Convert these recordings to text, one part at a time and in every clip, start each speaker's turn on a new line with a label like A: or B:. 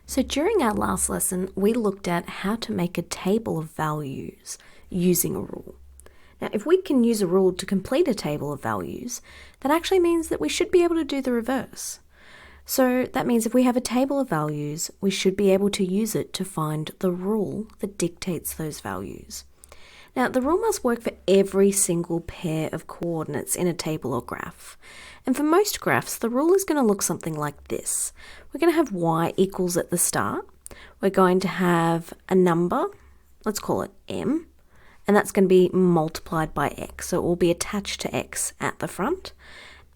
A: So during our last lesson, we looked at how to make a table of values using a rule. Now, if we can use a rule to complete a table of values, that actually means that we should be able to do the reverse. So that means if we have a table of values, we should be able to use it to find the rule that dictates those values. Now, the rule must work for every single pair of coordinates in a table or graph. And for most graphs, the rule is going to look something like this. We're going to have y equals at the start. We're going to have a number, let's call it m, and that's going to be multiplied by x. So it will be attached to x at the front.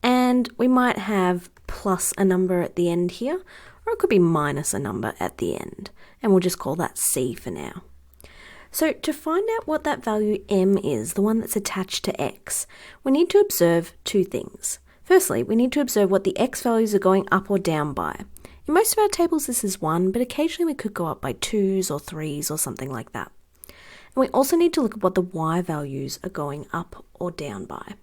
A: And we might have plus a number at the end here, or it could be minus a number at the end. And we'll just call that c for now. So to find out what that value m is, the one that's attached to x, we need to observe two things. Firstly, we need to observe what the x values are going up or down by. In most of our tables this is 1, but occasionally we could go up by 2s or 3s or something like that. And we also need to look at what the y values are going up or down by.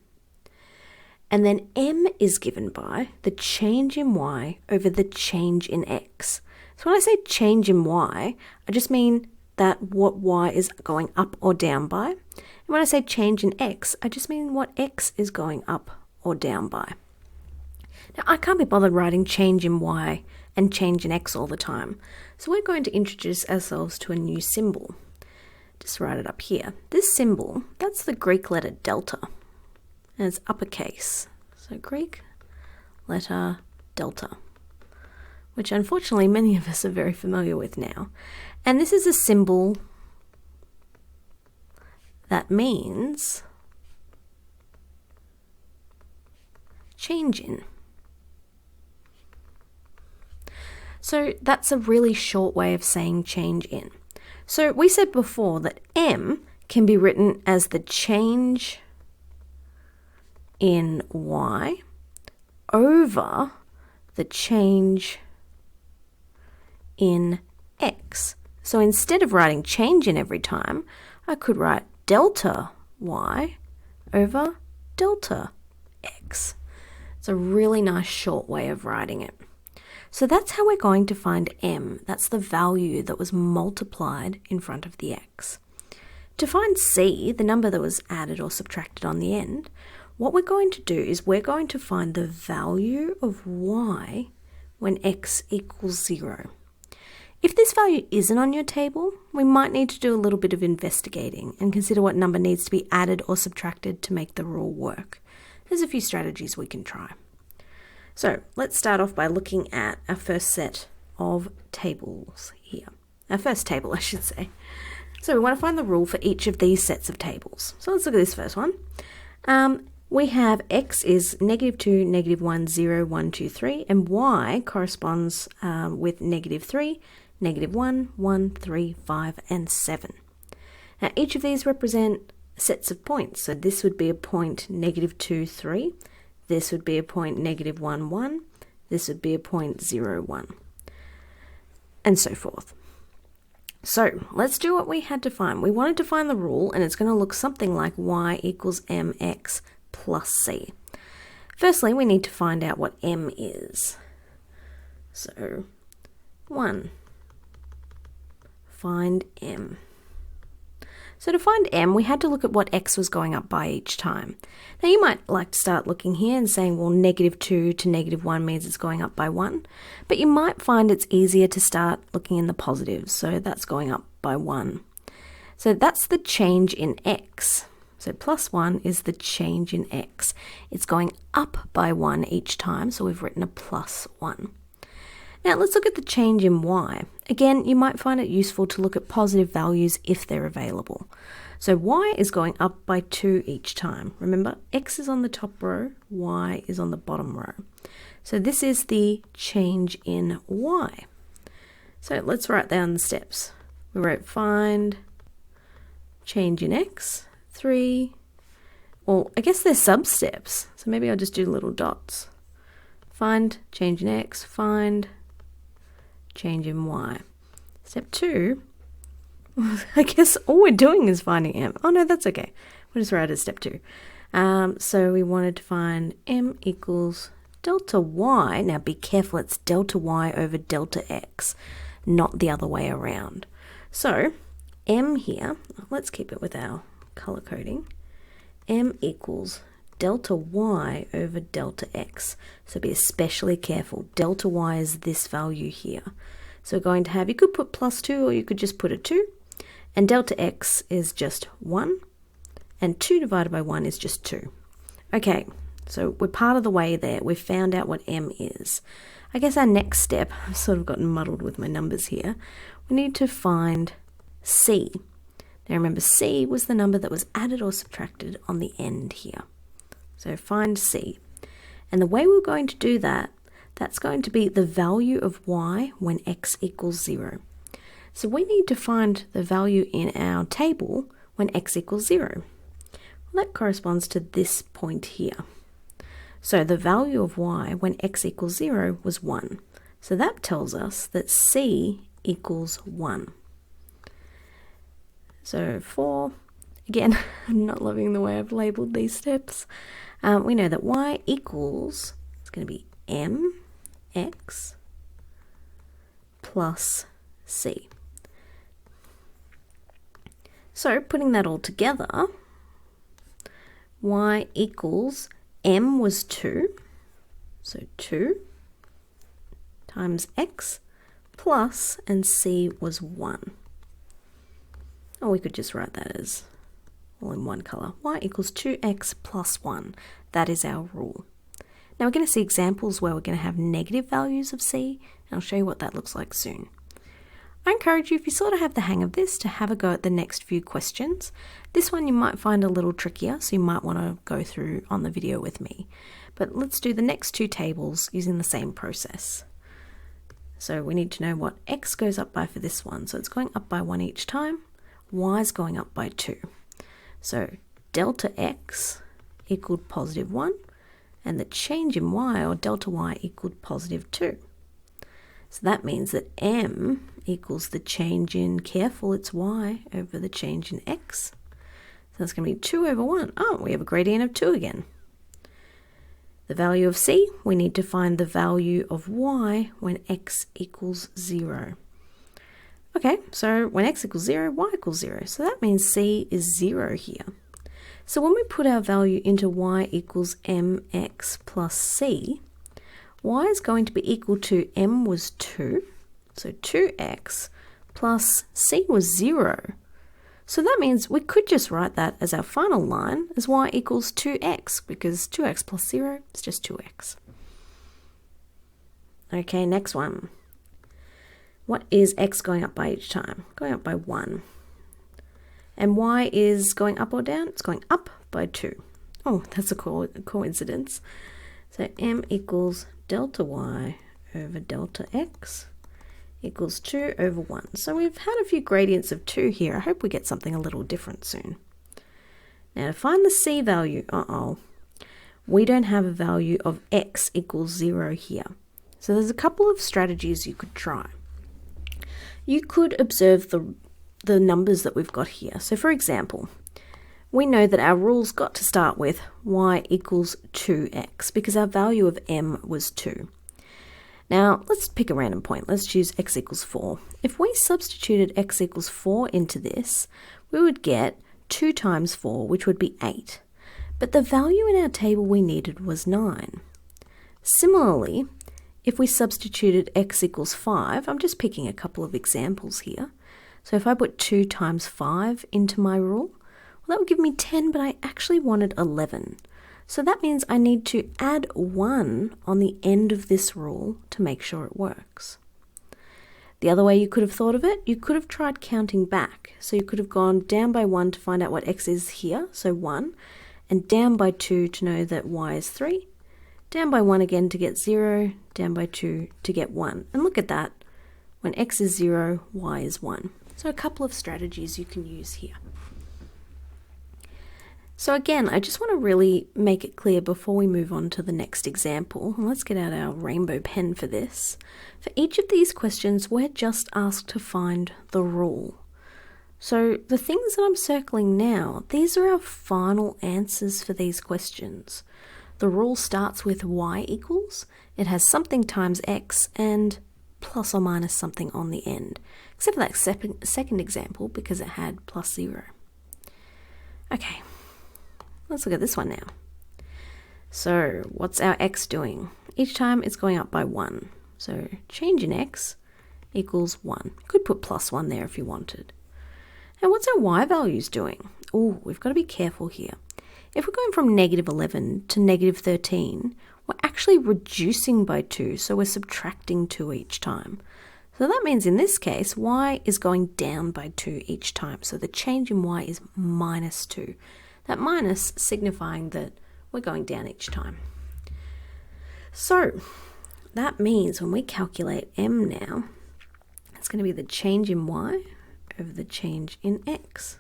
A: And then m is given by the change in y over the change in x. So when I say change in y, I just mean that what y is going up or down by. And when I say change in x, I just mean what x is going up or down by. Now, I can't be bothered writing change in y and change in x all the time. So we're going to introduce ourselves to a new symbol. Just write it up here. This symbol, that's the Greek letter delta. And it's uppercase. So Greek letter delta, which unfortunately many of us are very familiar with now. And this is a symbol that means change in. So that's a really short way of saying change in. So we said before that m can be written as the change in y over the change in x. So instead of writing change in every time, I could write delta y over delta x. It's a really nice short way of writing it. So that's how we're going to find m. That's the value that was multiplied in front of the x. To find c, the number that was added or subtracted on the end, what we're going to do is we're going to find the value of y when x equals 0. If this value isn't on your table, we might need to do a little bit of investigating and consider what number needs to be added or subtracted to make the rule work. There's a few strategies we can try. So let's start off by looking at our first set of tables here. Our first table, I should say. So we want to find the rule for each of these sets of tables. So let's look at this first one. We have x is -2, -1, 0, 1, 2, 3, and y corresponds with -3, -1, 1, 3, 5, and 7. Now each of these represent sets of points. So this would be a point -2, 3. This would be a point -1, 1. This would be a point 0, 1. And so forth. So let's do what we had to find. We wanted to find the rule, and it's going to look something like y equals mx plus c. Firstly, we need to find out what m is. So 1, find m. So to find m, we had to look at what x was going up by each time. Now you might like to start looking here and saying, well, -2 to -1 means it's going up by 1. But you might find it's easier to start looking in the positives. So that's going up by 1. So that's the change in x. So +1 is the change in x. It's going up by 1 each time, so we've written a +1. Now let's look at the change in y. Again, you might find it useful to look at positive values if they're available. So y is going up by 2 each time. Remember, x is on the top row, y is on the bottom row. So this is the change in y. So let's write down the steps. We wrote find change in x, 3, well, I guess they're sub-steps. So maybe I'll just do little dots. Find change in x, find change in y. Step 2, I guess all we're doing is finding m. Oh no, that's okay. We'll just write it as step 2. So we wanted to find m equals delta y, now be careful, it's delta y over delta x, not the other way around. So m here, let's keep it with our color coding, m equals delta y over delta x. So be especially careful. Delta y is this value here. So we're going to have, you could put +2 or you could just put a 2. And delta x is just 1. And 2 divided by 1 is just 2. Okay, so we're part of the way there. We've found out what m is. I guess our next step, I've sort of gotten muddled with my numbers here. We need to find c. Now remember, c was the number that was added or subtracted on the end here. So find c. And the way we're going to do that, that's going to be the value of y when x equals 0. So we need to find the value in our table when x equals 0. Well, that corresponds to this point here. So the value of y when x equals 0 was 1. So that tells us that c equals 1. So for, again, I'm not loving the way I've labelled these steps. We know that y equals, it's going to be mx plus c. So putting that all together, y equals, m was 2, so 2 times x plus, and c was 1. Or we could just write that as all in one colour. Y equals 2x plus 1. That is our rule. Now we're going to see examples where we're going to have negative values of c, and I'll show you what that looks like soon. I encourage you, if you sort of have the hang of this, to have a go at the next few questions. This one you might find a little trickier, so you might want to go through on the video with me. But let's do the next two tables using the same process. So we need to know what x goes up by for this one. So it's going up by 1 each time. Y is going up by 2. So delta x equaled positive 1, and the change in y, or delta y, equaled positive 2. So that means that m equals the change in, careful, it's y, over the change in x. So that's going to be 2 over 1. Oh, we have a gradient of 2 again. The value of c, we need to find the value of y when x equals 0. Okay, so when x equals 0, y equals 0. So that means c is 0 here. So when we put our value into y equals mx plus c, y is going to be equal to, m was 2, so 2x, plus c was 0. So that means we could just write that as our final line as y equals 2x, because 2x plus 0 is just 2x. Okay, next one. What is x going up by each time? Going up by 1. And y is going up or down? It's going up by 2. Oh, that's a coincidence. So m equals delta y over delta x equals 2 over 1. So we've had a few gradients of 2 here. I hope we get something a little different soon. Now to find the c value, we don't have a value of x equals 0 here. So there's a couple of strategies you could try. You could observe the numbers that we've got here. So for example, we know that our rule's got to start with y equals 2x because our value of m was 2. Now let's pick a random point. Let's choose x equals 4. If we substituted x equals 4 into this, we would get 2 times 4, which would be 8. But the value in our table we needed was 9. Similarly, if we substituted x equals 5, I'm just picking a couple of examples here. So if I put 2 times 5 into my rule, well, that would give me 10, but I actually wanted 11. So that means I need to add 1 on the end of this rule to make sure it works. The other way you could have thought of it, you could have tried counting back. So you could have gone down by 1 to find out what x is here, so 1, and down by 2 to know that y is 3, down by 1 again to get 0, down by 2 to get 1. And look at that, when x is 0, y is 1. So a couple of strategies you can use here. So again, I just want to really make it clear before we move on to the next example. Let's get out our rainbow pen for this. For each of these questions, we're just asked to find the rule. So the things that I'm circling now, these are our final answers for these questions. the rule starts with y equals, it has something times x and plus or minus something on the end, except for that second example because it had plus 0. Okay, let's look at this one now. So what's our x doing? Each time it's going up by 1. So change in x equals 1. You could put plus 1 there if you wanted. And what's our y values doing? Oh, we've got to be careful here. If we're going from negative 11 to negative 13, we're actually reducing by 2, so we're subtracting 2 each time. So that means in this case, y is going down by 2 each time. So the change in y is minus 2. That minus signifying that we're going down each time. So that means when we calculate m now, it's going to be the change in y over the change in x.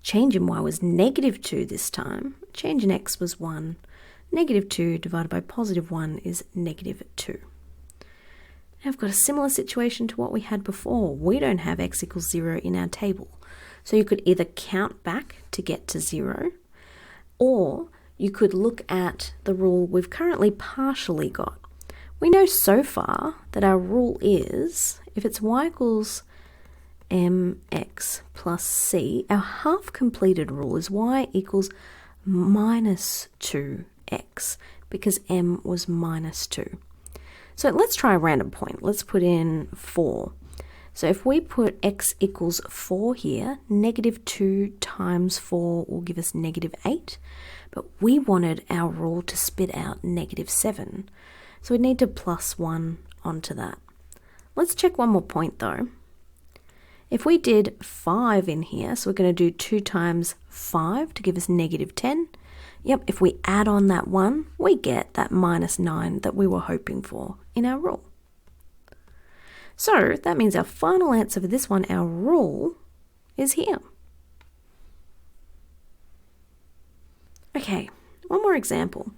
A: Change in y was negative 2 this time. Change in x was 1. Negative 2 divided by positive 1 is negative 2. Now I've got a similar situation to what we had before. We don't have x equals 0 in our table. So you could either count back to get to 0, or you could look at the rule we've currently partially got. We know so far that our rule is, if it's y equals mx plus c, our half-completed rule is y equals minus 2x, because m was minus 2. So let's try a random point. Let's put in 4. So if we put x equals 4 here, negative 2 times 4 will give us negative 8. But we wanted our rule to spit out negative 7. So we need to plus 1 onto that. Let's check one more point though. If we did 5 in here, so we're going to do 2 times 5 to give us negative 10. Yep, if we add on that 1, we get that minus 9 that we were hoping for in our rule. So that means our final answer for this one, our rule, is here. Okay, one more example.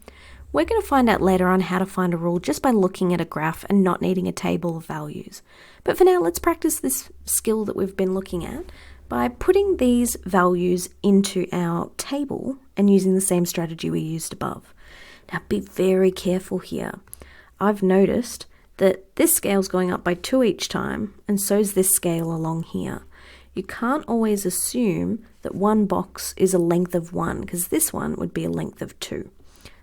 A: We're going to find out later on how to find a rule just by looking at a graph and not needing a table of values. But for now, let's practice this skill that we've been looking at by putting these values into our table and using the same strategy we used above. Now be very careful here. I've noticed that this scale is going up by 2 each time, and so is this scale along here. You can't always assume that one box is a length of 1, because this one would be a length of 2.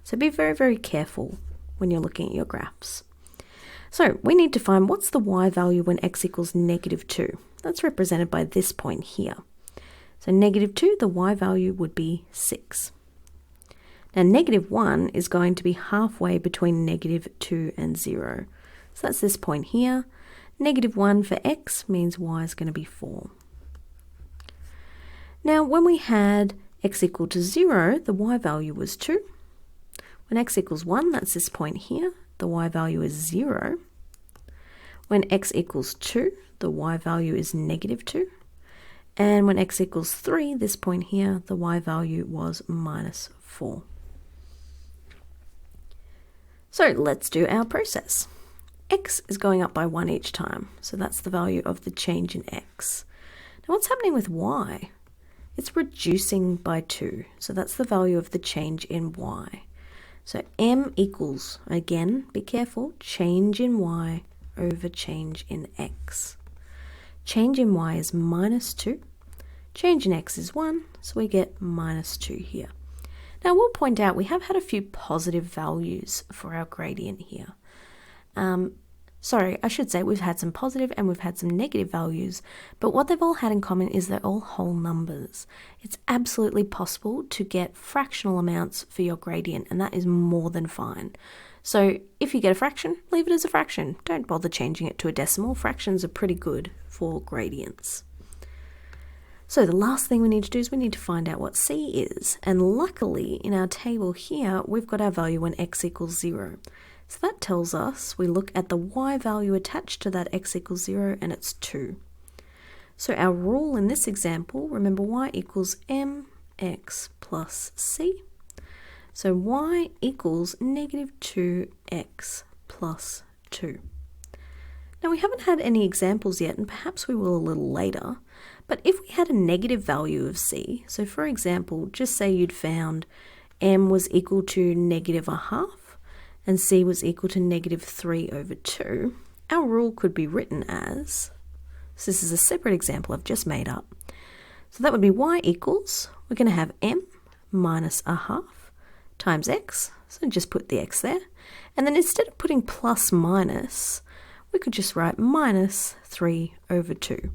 A: So be very, very careful when you're looking at your graphs. So we need to find what's the y value when x equals negative 2. That's represented by this point here. So negative 2, the y value would be 6. Now negative 1 is going to be halfway between negative 2 and 0. So that's this point here. Negative 1 for x means y is going to be 4. Now when we had x equal to 0, the y value was 2. When x equals 1, that's this point here, the y value is 0. When x equals 2, the y value is negative 2. And when x equals 3, this point here, the y value was minus 4. So let's do our process. X is going up by 1 each time, so that's the value of the change in x. Now what's happening with y? It's reducing by 2, so that's the value of the change in y. So m equals, again, be careful, change in y over change in x. Change in y is minus 2, change in x is 1, so we get minus 2 here. Now we'll point out we have had a few positive values for our gradient here. Sorry, I should say we've had some positive and we've had some negative values, but what they've all had in common is they're all whole numbers. It's absolutely possible to get fractional amounts for your gradient, and that is more than fine. So if you get a fraction, leave it as a fraction. Don't bother changing it to a decimal. Fractions are pretty good for gradients. So the last thing we need to do is we need to find out what c is, and luckily in our table here we've got our value when x equals 0. So that tells us we look at the y value attached to that x equals 0, and it's 2. So our rule in this example, remember y equals mx plus c. So y equals negative 2x plus 2. Now we haven't had any examples yet, and perhaps we will a little later, but if we had a negative value of c, so for example, just say you'd found m was equal to -1/2 and c was equal to -3/2, our rule could be written as, so this is a separate example I've just made up. So that would be y equals, we're going to have m minus 1/2 times x, so just put the x there. And then instead of putting plus minus, we could just write -3/2.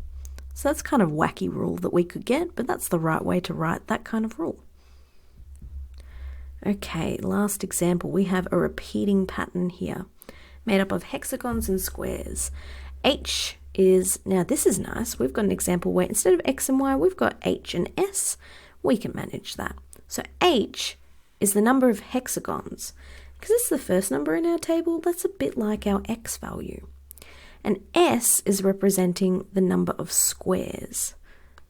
A: So that's kind of wacky rule that we could get, but that's the right way to write that kind of rule. Okay, last example, we have a repeating pattern here, made up of hexagons and squares. H is, now this is nice, we've got an example where instead of x and y, we've got h and s. We can manage that. So h is the number of hexagons. Because it's the first number in our table, that's a bit like our x value. And s is representing the number of squares.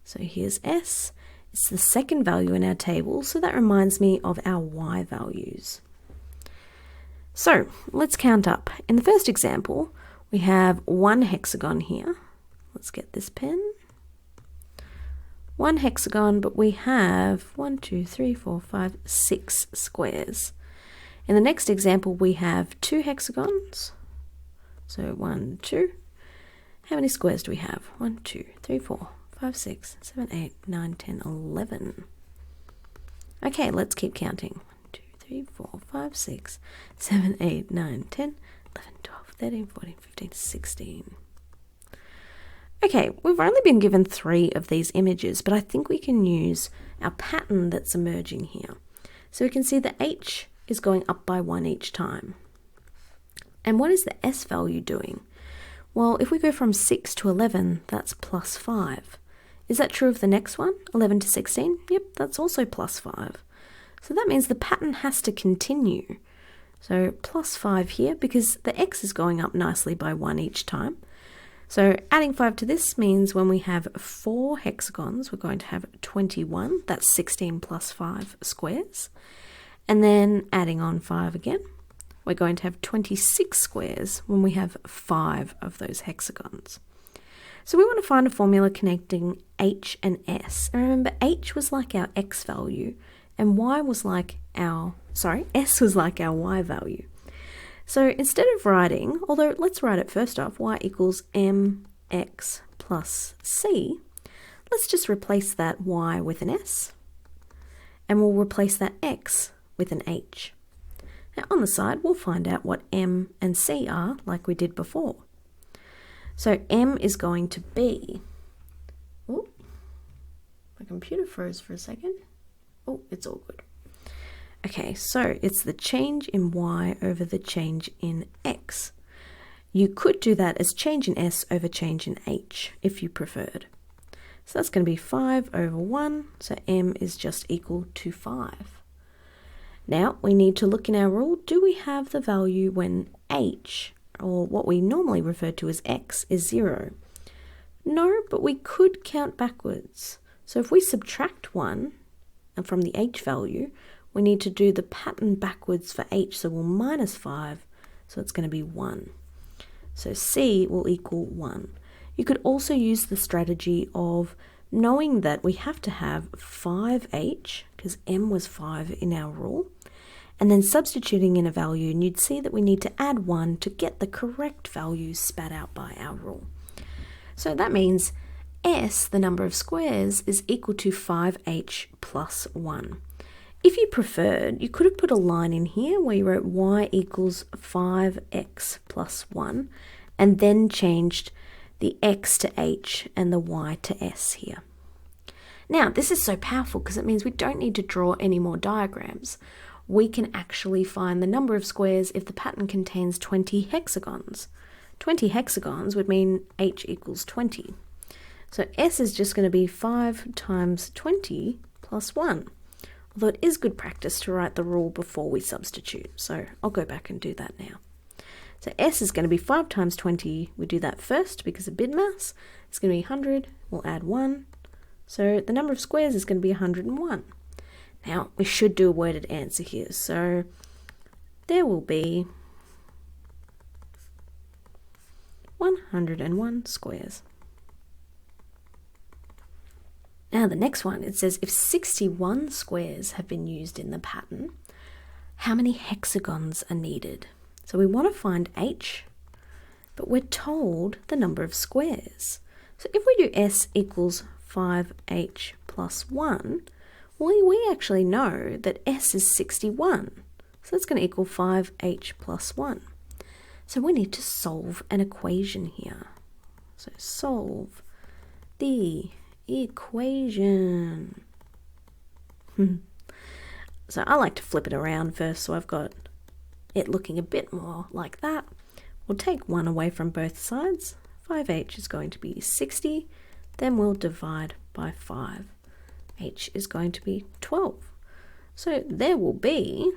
A: So here's s. It's the second value in our table, so that reminds me of our y values. So let's count up. In the first example, we have one hexagon here. Let's get this pen. One hexagon, but we have 1, 2, 3, 4, 5, 6 squares. In the next example, we have 2 hexagons. So 1, 2. How many squares do we have? 1, 2, 3, 4, 5, 6, 7, 8, 9, 10, 11. Okay, let's keep counting. 1, 2, 3, 4, 5, 6, 7, 8, 9, 10, 11, 12, 13, 14, 15, 16. Okay, we've only been given 3 of these images, but I think we can use our pattern that's emerging here. So we can see the h is going up by 1 each time. And what is the s value doing? Well, if we go from 6 to 11, that's plus 5. Is that true of the next one, 11 to 16? Yep, that's also plus 5. So that means the pattern has to continue. So plus 5 here, because the x is going up nicely by 1 each time. So adding 5 to this means when we have 4 hexagons, we're going to have 21. That's 16 plus 5 squares. And then adding on 5 again, we're going to have 26 squares when we have 5 of those hexagons. So we want to find a formula connecting h and s. And remember, h was like our x value, and s was like our y value. So instead of writing, although let's write it first off, y equals mx plus c, let's just replace that y with an s, and we'll replace that x with an h. Now on the side, we'll find out what m and c are like we did before. So m is going to be, oh, my computer froze for a second. Oh, it's all good. Okay, so it's the change in y over the change in x. You could do that as change in s over change in h, if you preferred. So that's going to be 5 over 1, so m is just equal to 5. Now, we need to look in our rule, do we have the value when h, or what we normally refer to as x, is 0? No, but we could count backwards. So if we subtract 1 from the h value, we need to do the pattern backwards for h, so we'll minus 5, so it's going to be 1. So c will equal 1. You could also use the strategy of knowing that we have to have 5h, because m was 5 in our rule, and then substituting in a value, and you'd see that we need to add 1 to get the correct value spat out by our rule. So that means s, the number of squares, is equal to 5h plus 1. If you preferred, you could have put a line in here where you wrote y equals 5x plus 1 and then changed the x to h and the y to s here. Now, this is so powerful because it means we don't need to draw any more diagrams. We can actually find the number of squares if the pattern contains 20 hexagons. 20 hexagons would mean h equals 20. So s is just going to be 5 times 20 plus 1. Although it is good practice to write the rule before we substitute. So I'll go back and do that now. So s is going to be 5 times 20. We do that first because of bid mass. It's going to be 100. We'll add 1. So the number of squares is going to be 101. Now we should do a worded answer here. So there will be 101 squares. Now the next one, it says if 61 squares have been used in the pattern, how many hexagons are needed? So we want to find h, but we're told the number of squares. So if we do s equals 5h plus 1, well, we actually know that s is 61. So that's going to equal 5h plus 1. So we need to solve an equation here. So solve the equation. So I like to flip it around first, so I've got it looking a bit more like that. We'll take 1 away from both sides. 5h is going to be 60. Then we'll divide by 5. H is going to be 12. So there will be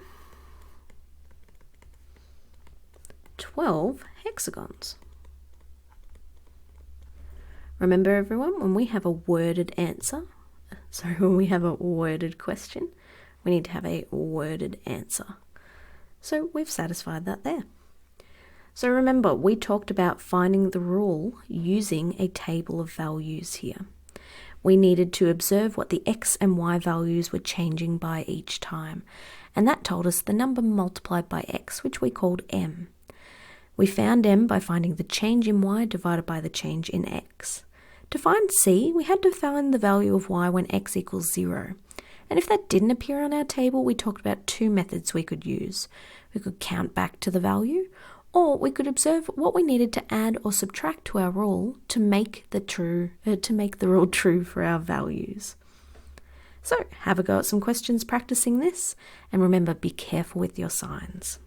A: 12 hexagons. Remember everyone, when we have a worded answer, when we have a worded question, we need to have a worded answer. So we've satisfied that there. So remember, we talked about finding the rule using a table of values here. We needed to observe what the x and y values were changing by each time, and that told us the number multiplied by x, which we called m. We found m by finding the change in y divided by the change in x. To find c, we had to find the value of y when x equals 0. And if that didn't appear on our table, we talked about 2 methods we could use. We could count back to the value, or we could observe what we needed to add or subtract to our rule to make the rule true for our values. So have a go at some questions practicing this, and remember, be careful with your signs.